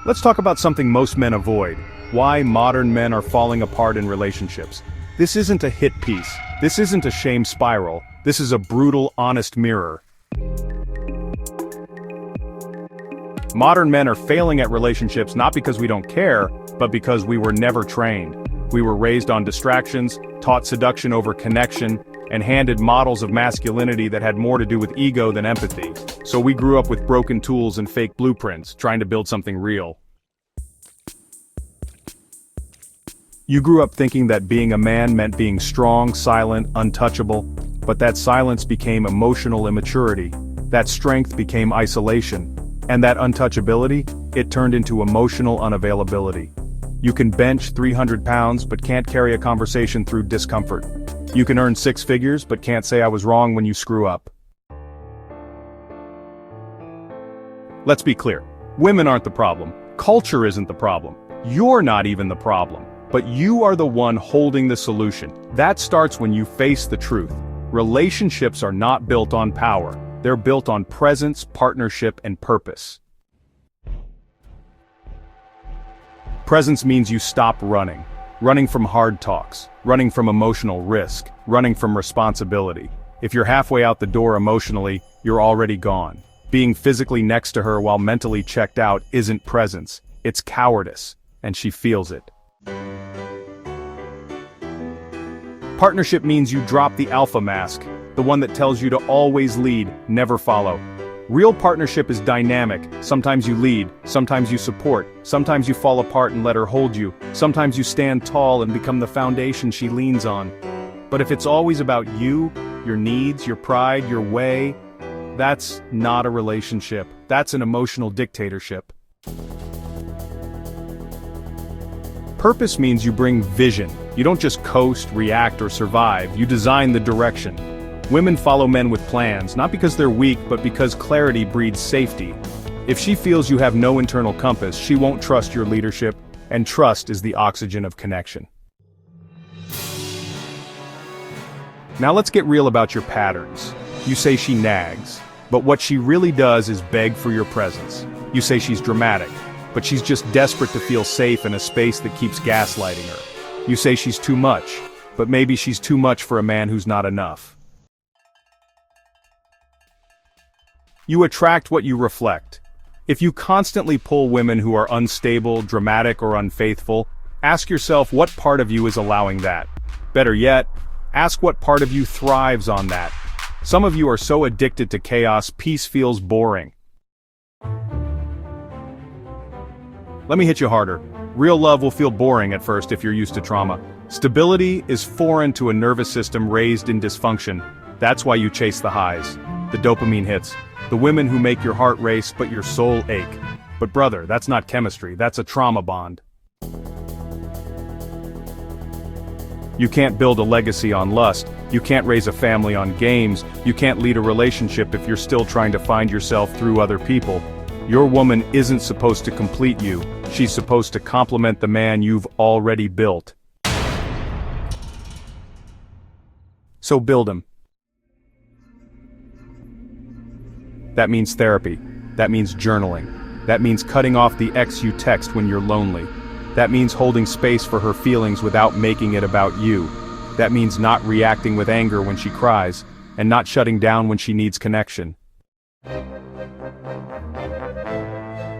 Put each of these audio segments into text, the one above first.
Let's talk about something most men avoid. Why modern men are falling apart in relationships. This isn't a hit piece. This isn't a shame spiral. This is a brutal, honest mirror. Modern men are failing at relationships not because we don't care, but because we were never trained. We were raised on distractions, taught seduction over connection, and handed models of masculinity that had more to do with ego than empathy. So we grew up with broken tools and fake blueprints, trying to build something real. You grew up thinking that being a man meant being strong, silent, untouchable, but that silence became emotional immaturity. That strength became isolation. And that untouchability, it turned into emotional unavailability. You can bench 300 pounds but can't carry a conversation through discomfort. You can earn 6 figures but can't say I was wrong when you screw up. Let's be clear. Women aren't the problem. Culture isn't the problem. You're not even the problem. But you are the one holding the solution. That starts when you face the truth. Relationships are not built on power. They're built on presence, partnership, and purpose. Presence means you stop running. Running from hard talks. Running from emotional risk. Running from responsibility. If you're halfway out the door emotionally, you're already gone. Being physically next to her while mentally checked out isn't presence. It's cowardice. And she feels it. Partnership means you drop the alpha mask, the one that tells you to always lead, never follow. Real partnership is dynamic. Sometimes you lead, sometimes you support, sometimes you fall apart and let her hold you, sometimes you stand tall and become the foundation she leans on. But if it's always about you, your needs, your pride, your way, that's not a relationship. That's an emotional dictatorship. Purpose means you bring vision. You don't just coast, react, or survive. You design the direction. Women follow men with plans, not because they're weak, but because clarity breeds safety. If she feels you have no internal compass, she won't trust your leadership, and trust is the oxygen of connection. Now let's get real about your patterns. You say she nags, but what she really does is beg for your presence. You say she's dramatic, but she's just desperate to feel safe in a space that keeps gaslighting her. You say she's too much, but maybe she's too much for a man who's not enough. You attract what you reflect. If you constantly pull women who are unstable, dramatic, or unfaithful, ask yourself what part of you is allowing that. Better yet, ask what part of you thrives on that. Some of you are so addicted to chaos, peace feels boring. Let me hit you harder. Real love will feel boring at first if you're used to trauma. Stability is foreign to a nervous system raised in dysfunction. That's why you chase the highs. The dopamine hits. The women who make your heart race but your soul ache. But brother, that's not chemistry, that's a trauma bond. You can't build a legacy on lust. You can't raise a family on games. You can't lead a relationship if you're still trying to find yourself through other people. Your woman isn't supposed to complete you. She's supposed to complement the man you've already built. So build him. That means therapy. That means journaling. That means cutting off the ex you text when you're lonely. That means holding space for her feelings without making it about you. That means not reacting with anger when she cries, and not shutting down when she needs connection.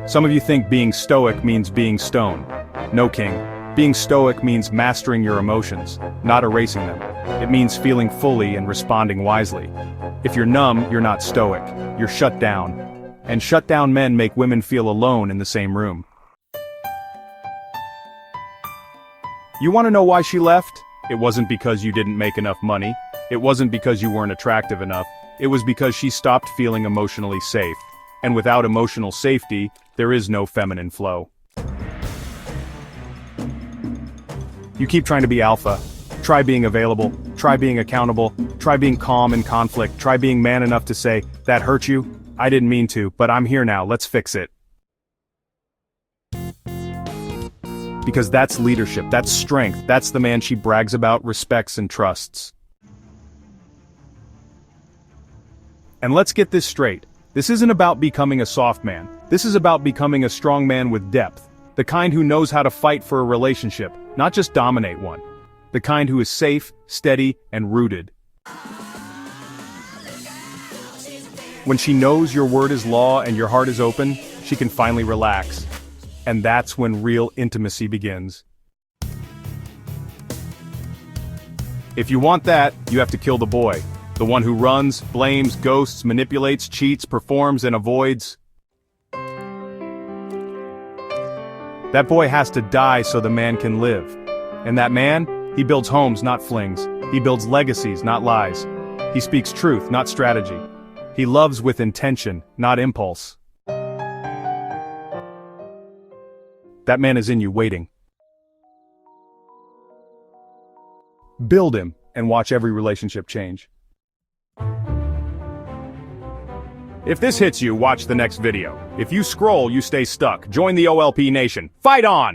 Some of you think being stoic means being stone. No, king. Being stoic means mastering your emotions, not erasing them. It means feeling fully and responding wisely. If you're numb, you're not stoic. You're shut down. And shut down men make women feel alone in the same room. You want to know why she left? It wasn't because you didn't make enough money. It wasn't because you weren't attractive enough. It was because she stopped feeling emotionally safe. And without emotional safety, there is no feminine flow. You keep trying to be alpha. Try being available. Try being accountable. Try being calm in conflict. Try being man enough to say, "That hurt you? I didn't mean to, but I'm here now, let's fix it." Because that's leadership, that's strength, that's the man she brags about, respects, and trusts. And let's get this straight. This isn't about becoming a soft man. This is about becoming a strong man with depth. The kind who knows how to fight for a relationship, not just dominate one. The kind who is safe, steady, and rooted. When she knows your word is law and your heart is open, she can finally relax. And that's when real intimacy begins. If you want that, you have to kill the boy. The one who runs, blames, ghosts, manipulates, cheats, performs, and avoids. That boy has to die so the man can live. And that man, he builds homes, not flings. He builds legacies, not lies. He speaks truth, not strategy. He loves with intention, not impulse. That man is in you waiting. Build him, and watch every relationship change. If this hits you, watch the next video. If you scroll, you stay stuck. Join the OLP Nation. Fight on!